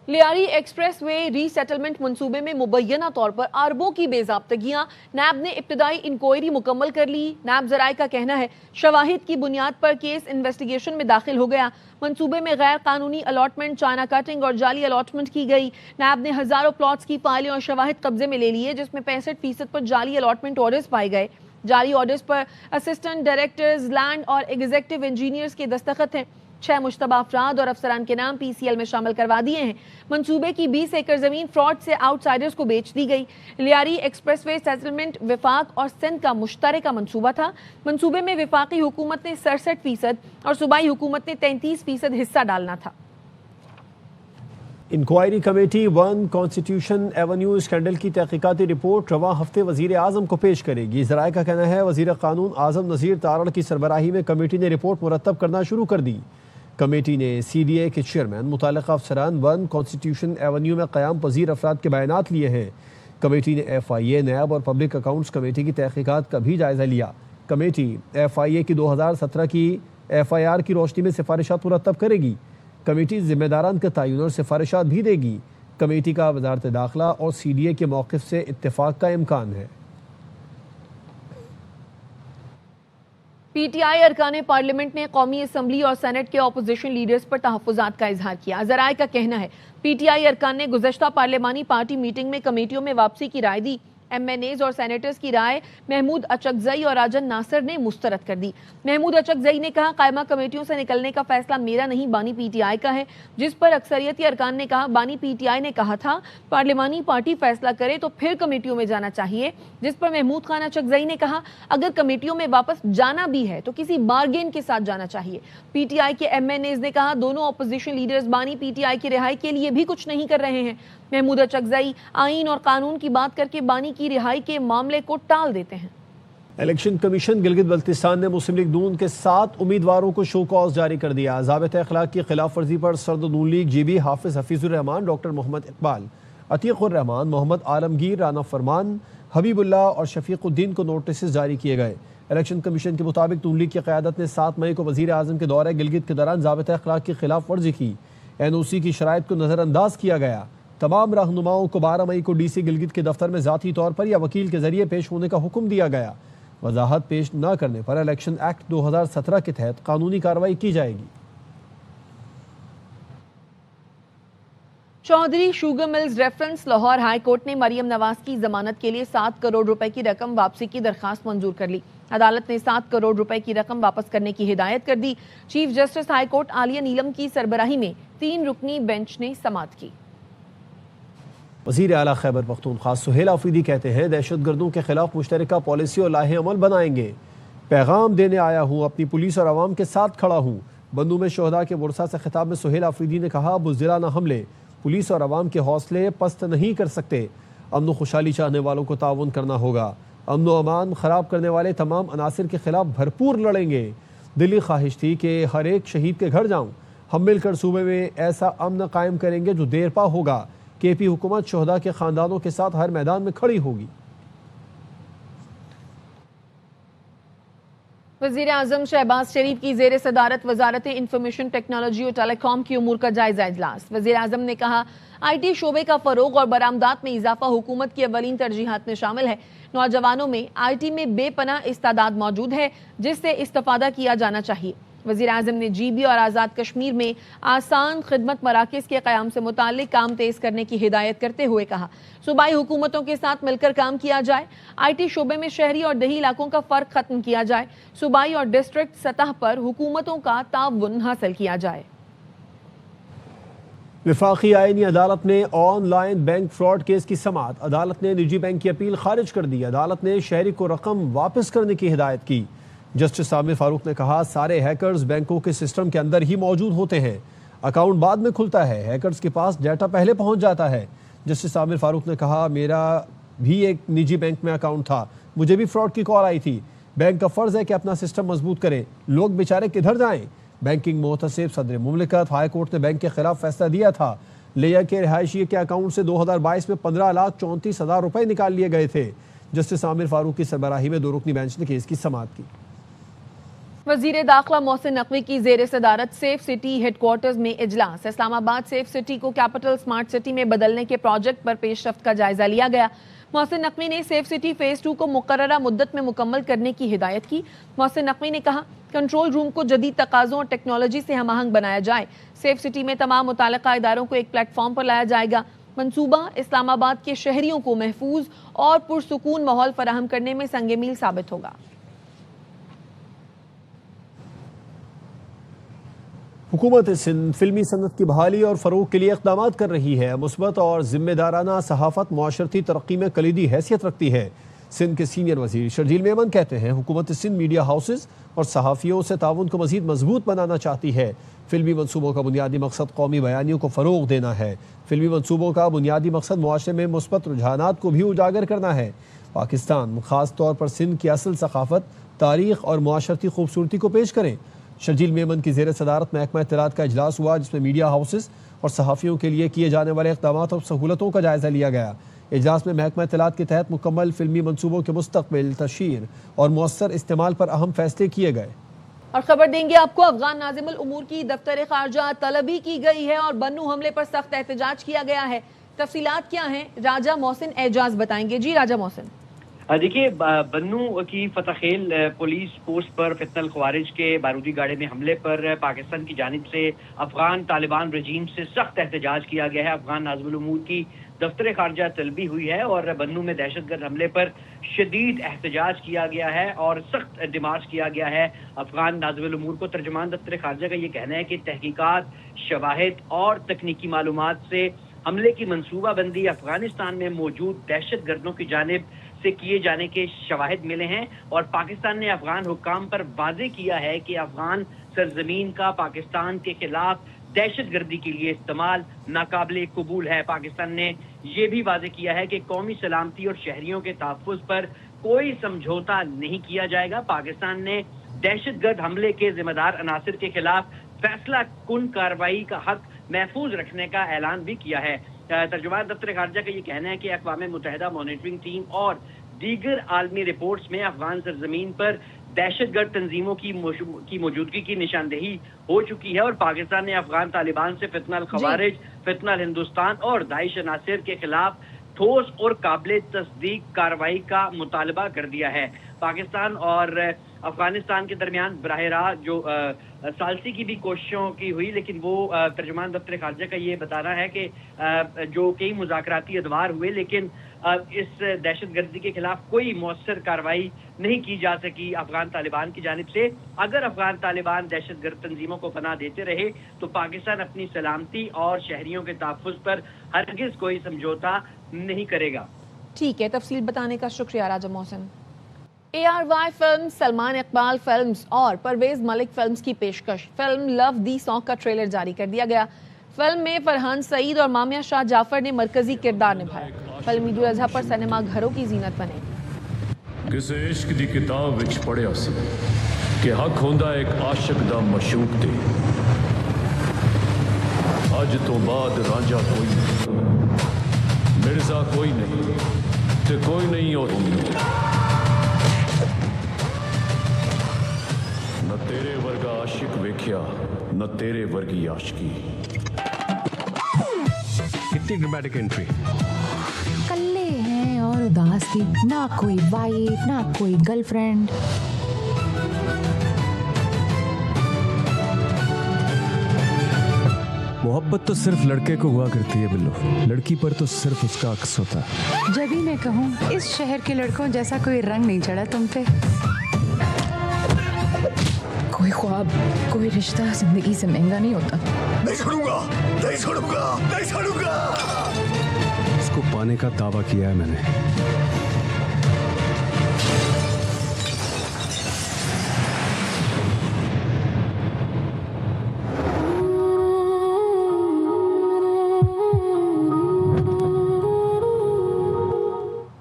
Lyari express way resettlement मंसूबे में मुबैना तौर पर अरबों की बेज़ाब्तगियां, नैब ने इब्तदाई इंक्वायरी मुकम्मल कर ली। नैब ज़राए का कहना है शवाहिद की बुनियाद पर केस इन्वेस्टिगेशन में दाखिल हो गया। मंसूबे में गैर कानूनी अलॉटमेंट, चाइना कटिंग और जाली अलॉटमेंट की गई। नैब ने हजारों प्लॉट्स की फाइलें और शवाहिद कब्जे में ले लिए, जिसमें 65% पर जाली अलॉटमेंट ऑर्डर्स पाए गए। जाली ऑर्डर्स पर असिस्टेंट डायरेक्टर्स लैंड और एग्जीक्यूटिव इंजीनियर्स के दस्तखत हैं। 6 मुश्तबा अफराद और अफसरान के नाम PCL में शामिल करवा दिए हैं। मंसूबे की 20 एकड़ जमीन फ्रॉड से आउटसाइडर्स को बेच दी गई। लियारी एक्सप्रेसवे सेटलमेंट विफाक और सिंध का मुश्तरका मंसूबा था। मंसूबे में विफाकी हुकूमत ने 67% और सूबाई हुकूमत ने 33% हिस्सा डालना था। Inquiry committee 1 constitution avenue scandal की तहकीकाती रिपोर्ट रवां हफ्ते वजीर आजम को पेश करेगी। ज़राए का कहना है वजीर कानून आजम नज़ीर तारड़ की सरबराही में कमेटी ने रिपोर्ट मुरतब करना शुरू कर दी। कमेटी ने CDA के चेयरमैन, मुताल्लिका अफसरान 1 कॉन्स्टिट्यूशन एवेन्यू में क़याम पजीर अफराद के बयानात लिए हैं। कमेटी ने FIA, नैब और पब्लिक अकाउंट्स कमेटी की तहकीकात का भी जायज़ा लिया। कमेटी FIA की 2017 की FIR की रोशनी में सिफारिशात मुरतब करेगी। कमेटी जिम्मेदारान के तयन और सिफारिशात भी देगी। कमेटी का वजारत दाखिला और CDA के मौक़िफ़ से इत्तेफाक का इम्कान है। PTI अरकान पार्लियामेंट ने कौमी असम्बली और सेनेट के अपोजिशन लीडर्स पर तहफ़्फ़ुज़ात का इजहार किया। ज़राए का कहना है PTI अरकान ने गुज़श्ता पार्लियामानी पार्टी मीटिंग में कमेटियों में वापसी की राय दी। MNAs और सेनेटर्स की राय महमूद अचकज़ई और राजन नासिर ने मुस्तरद कर दी। महमूद अचकज़ई ने कहा कायमा कमेटियों से निकलने का फैसला मेरा नहीं, बानी PTI का है, जिस पर अक्सरियती अरकान ने कहा बानी PTI ने कहा था पार्लियामानी पार्टी फैसला करे तो फिर कमेटियों में जाना चाहिए, जिस पर महमूद खान अचकज़ई ने कहा अगर कमेटियों में वापस जाना भी है तो किसी बार्गेन के साथ जाना चाहिए। PTI के MNAs ने कहा दोनों अपोजिशन लीडर्स बानी PTI की रिहाई के लिए भी कुछ नहीं कर रहे हैं। महमूद अचकज़ई आईन और कानून की बात करके बानी की रिहाई के मामले को टाल देते हैं। इलेक्शन कमीशन गिलगित बल्तिस्तान ने मुस्लिम लीग नून के 7 उम्मीदवारों को शो कॉज जारी कर दिया। ज़ाबिता अखलाक की खिलाफ वर्जी पर सदर नून लीग GB हाफिज हफीजुर रहमान, डॉक्टर मोहम्मद इकबाल, अतीकुर रहमान, मोहम्मद आलमगीर, राना फरमान, हबीबुल्लाह और शफीकुद्दीन को नोटिस जारी किए गए। इलेक्शन कमीशन के मुताबिक नून लीग की क़यादत ने 7 मई को वज़ीर आज़म के दौरे गिलगित के दौरान ज़ाबिता अखलाक की खिलाफ वर्जी की। NOC की शराइत को नज़रअंदाज किया गया। तमाम रहनुमाओं को 12 मई को DC गिलगित के दफ्तर में ज़ाती तौर पर या वकील के जरिए पेश होने का हुक्म दिया गया। वजाहत पेश न करने पर इलेक्शन एक्ट 2017 के तहत कानूनी कार्रवाई की जाएगी। Chaudhry sugar mills reference Lahore high court ने मरियम नवाज की जमानत के लिए 7 करोड़ रुपए की रकम वापसी की दरखास्त मंजूर कर ली। अदालत ने 7 करोड़ रुपए की रकम वापस करने की हिदायत कर दी। चीफ जस्टिस हाई कोर्ट आलिया नीलम की सरबराही में 3 रुकनी बेंच ने समाअत की। वज़ीर आला खैबर पख्तूनख्वा सुहेल आफरीदी कहते हैं दहशत गर्दों के खिलाफ मुश्तरका पॉलिसी और लाहे अमल बनाएंगे। पैगाम देने आया हूँ, अपनी पुलिस और आवाम के साथ खड़ा हूँ। बंदू में शोहदा के वर्सा से खिताब में सुहेल आफरीदी ने कहा बुज़दिलाना हमले पुलिस और आवाम के हौसले पस्त नहीं कर सकते। अमन खुशहाली चाहने वालों को ताउन करना होगा। अमन व अमान ख़राब करने वाले तमाम अनासिर के खिलाफ भरपूर लड़ेंगे। दिली ख्वाहिश थी कि हर एक शहीद के घर जाऊँ। हम मिलकर सूबे में ऐसा अमन कायम करेंगे जो देर पा होगा। KP हुकूमत शोहदा के खानदानों के साथ हर मैदान में खड़ी होगी। वज़ीर आज़म शहबाज शरीफ की ज़ेर सदारत वजारत इंफॉर्मेशन टेक्नोलॉजी और टेलीकॉम की उमूर का जायजा इजलास। वज़ीर आज़म ने कहा IT शोबे का फ़रोग और बरामदात में इजाफा हुकूमत की अवलीन तरजीहात में शामिल है। नौजवानों में IT में बेपनाह इस्तादाद मौजूद है जिससे इस्तेफादा किया जाना चाहिए। वज़ीर आज़म ने GB और आज़ाद कश्मीर में आसान खिदमत मराकज़ के क़याम से मुताल्लिक काम तेज़ करने की हिदायत करते हुए कहा सूबाई हुकूमतों के साथ मिलकर काम किया जाए। IT शोबे में शहरी और दही इलाकों का फ़र्क ख़त्म किया जाए। सूबाई और डिस्ट्रिक्ट सतह पर हुकूमतों का ताउन हासिल किया जाए। वफाकी आईनी अदालत ने ऑनलाइन बैंक फ्रॉड केस की समाअत। अदालत ने निजी बैंक की अपील खारिज कर दी। अदालत ने शहरी को रकम वापस करने की हिदायत की। जस्टिस आमिर फारूक ने कहा सारे हैकर्स बैंकों के सिस्टम के अंदर ही मौजूद होते हैं, अकाउंट बाद में खुलता है, हैकर्स के पास डाटा पहले पहुंच जाता है। जस्टिस आमिर फारूक ने कहा मेरा भी एक निजी बैंक में अकाउंट था, मुझे भी फ्रॉड की कॉल आई थी। बैंक का फर्ज है कि अपना सिस्टम मजबूत करे, लोग बेचारे किधर जाएं। बैंकिंग मोहतसिब सदर मुमलिकत हाई कोर्ट ने बैंक के खिलाफ फैसला दिया था। लिया के रिहायशी के अकाउंट से 2022 में 15,34,000 रुपए निकाल लिए गए थे। जस्टिस आमिर फारूक की सरबराही में 2 रुकनी बेंच ने केस की समाअत की। वजीर दाखिला मोहसिन नकवी की जेर सदारत सेफ सिटी हेडक्वार्टर्स में इजलास। इस्लामाबाद सेफ सिटी को कैपिटल स्मार्ट सिटी में बदलने के प्रोजेक्ट पर पेशरफ्त का जायजा लिया गया। मोहसिन नकवी ने सेफ सिटी फेज 2 को मुकर्ररा मुद्दत में मुकम्मल करने की हिदायत की। मोहसिन नकवी ने कहा, कंट्रोल रूम को जदीद तकाज़ों और टेक्नोलॉजी से हमआहंग बनाया जाए। सेफ सिटी में तमाम मुताल्लिका इदारों को एक प्लेटफॉर्म पर लाया जाएगा। मंसूबा इस्लामाबाद के शहरियों को महफूज और पुरसुकून माहौल फराहम करने में संग मील साबित होगा। हुकूमत सिंध फिल्मी सनत की बहाली और फ़रोग के लिए इक़दामात कर रही है। मुस्बत और ज़िम्मेदाराना सहाफ़त मुआशरती तरक्की में कलीदी हैसियत रखती है। सिंध के सीनियर वज़ीर शर्जील मेमन कहते हैं, हुकूमत सिंध मीडिया हाउसेस और सहाफ़ियों से ताउन को मज़ीद मजबूत बनाना चाहती है। फिल्मी मनसूबों का बुनियादी मकसद कौमी बयानियों को फ़रोग देना है। फिल्मी मनसूबों का बुनियादी मकसद मुआशरे में मुस्बत रुझानात को भी उजागर करना है। पाकिस्तान ख़ास तौर पर सिंध की असल सकाफ़त, तारीख़ और मुआशरती खूबसूरती को पेश करें। शर्जील मेमन की जेर सदारत महकमा इत्तलात का इजलास हुआ, जिसमें मीडिया हाउसेस और सहाफ़ियों के लिए किए जाने वाले इक़दामात और सहूलतों का जायज़ा लिया गया। इजलास में महकमा इत्तलात के तहत मुकम्मल फिल्मी मनसूबों के मुस्तक़बिल, तशहीर और मौसर इस्तेमाल पर अहम फैसले किए गए। और खबर देंगे आपको, अफगान नाज़िमुल उमूर की दफ्तर खारजा तलबी की गई है और बन्नू हमले पर सख्त एहतजाज किया गया है। तफसीलात क्या हैं, राजा मोहसिन एजाज बताएंगे। जी राजा मोहसिन। देखिए, बन्नू की फतखेल पुलिस पोस्ट पर फितनल ख्वारिज के बारूदी गाड़े में हमले पर पाकिस्तान की जानिब से अफगान तालिबान रजीम से सख्त एहतजाज किया गया है। अफगान नाज़िमुल उमूर की दफ्तर खारजा तलबी हुई है और बन्नू में दहशतगर्द हमले पर शदीद एहतजाज किया गया है और सख्त डिमार्च किया गया है। अफगान नाज़िमुल उमूर को तर्जुमान दफ्तर खारजा का ये कहना है कि तहकीकात, शवाहिद और तकनीकी मालूमात से हमले की मनसूबाबंदी अफगानिस्तान में मौजूद दहशतगर्दों की जानिब से किए जाने के शवाहिद मिले हैं और पाकिस्तान ने अफगान हुक्काम पर वाज़े किया है कि अफगान सरजमीन का पाकिस्तान के खिलाफ दहशतगर्दी के लिए इस्तेमाल नाकाबिले कबूल है। पाकिस्तान ने ये भी वाज़े किया है कि कौमी सलामती और शहरियों के तहफ़्फ़ुज़ पर कोई समझौता नहीं किया जाएगा। पाकिस्तान ने दहशतगर्द हमले के जिम्मेदार अनासिर के खिलाफ फैसला कुन कार्रवाई का हक महफूज रखने का ऐलान भी किया है। तर्जुमान दफ्तर खारजा का ये कहना है कि अक़वाम मुत्तहिदा मॉनिटरिंग टीम और दीगर आलमी रिपोर्ट्स में अफगान सरजमीन पर दहशतगर्द तंजीमों की मौजूदगी की निशानदेही हो चुकी है और पाकिस्तान ने अफगान तालिबान से फितनल ख़वारिज, फितनल हिंदुस्तान और दाइश अनासिर के खिलाफ ठोस और काबिल तस्दीक कार्रवाई का मुतालबा कर दिया है। पाकिस्तान और अफगानिस्तान के दरमियान बराह रास्त जो सालसी की भी कोशिशों की हुई, लेकिन वो तर्जुमान दफ्तर खारजा का ये बताना है कि जो कई मुज़ाकराती अदवार हुए, लेकिन इस दहशतगर्दी के खिलाफ कोई मौसर कार्रवाई नहीं की जा सकी अफगान तालिबान की जानिब से। अगर अफगान तालिबान दहशतगर्द तंजीमों को पनाह देते रहे तो पाकिस्तान अपनी सलामती और शहरियों के तहफ़्फ़ुज़ पर हरगिज़ कोई समझौता नहीं करेगा। ठीक है, तफसील बताने का शुक्रिया Raja Mohsin. ARY film, Salman Iqbal films और परवेज मलिक फिल्म्स की पेशकश फिल्म लव दी सॉन्ग का ट्रेलर जारी कर दिया गया। फिल्म में फरहान सईद और मामिया शाह जाफर ने मरकजी किरदार निभाया। फिल्म ईद उल अज़हा पर सिनेमा घरों की जीनत बनेगी। किसी इश्क दी किताब विच पढ़िया सी कि हक होंदा एक आशिक दा मशूक ते। अज तो बाद रांझा कोई नहीं, मिर्जा कोई नहीं ते कोई नहीं और न तेरे वर्गा आशिक वेख्या न तेरे वर्गी आशिकी। कितनी ड्रामेटिक एंट्री। कल्ले हैं और उदास थी, ना कोई वाइफ ना कोई गर्लफ्रेंड। मोहब्बत तो सिर्फ लड़के को हुआ करती है बिल्लो, लड़की पर तो सिर्फ उसका अक्स होता है। जब ही मैं कहूँ इस शहर के लड़कों जैसा कोई रंग नहीं चढ़ा तुम पे। कोई ख्वाब, कोई रिश्ता जिंदगी से महंगा नहीं होता। नहीं छोड़ूंगा, नहीं छोड़ूंगा, नहीं छोड़ूंगा। उसको पाने का दावा किया है मैंने।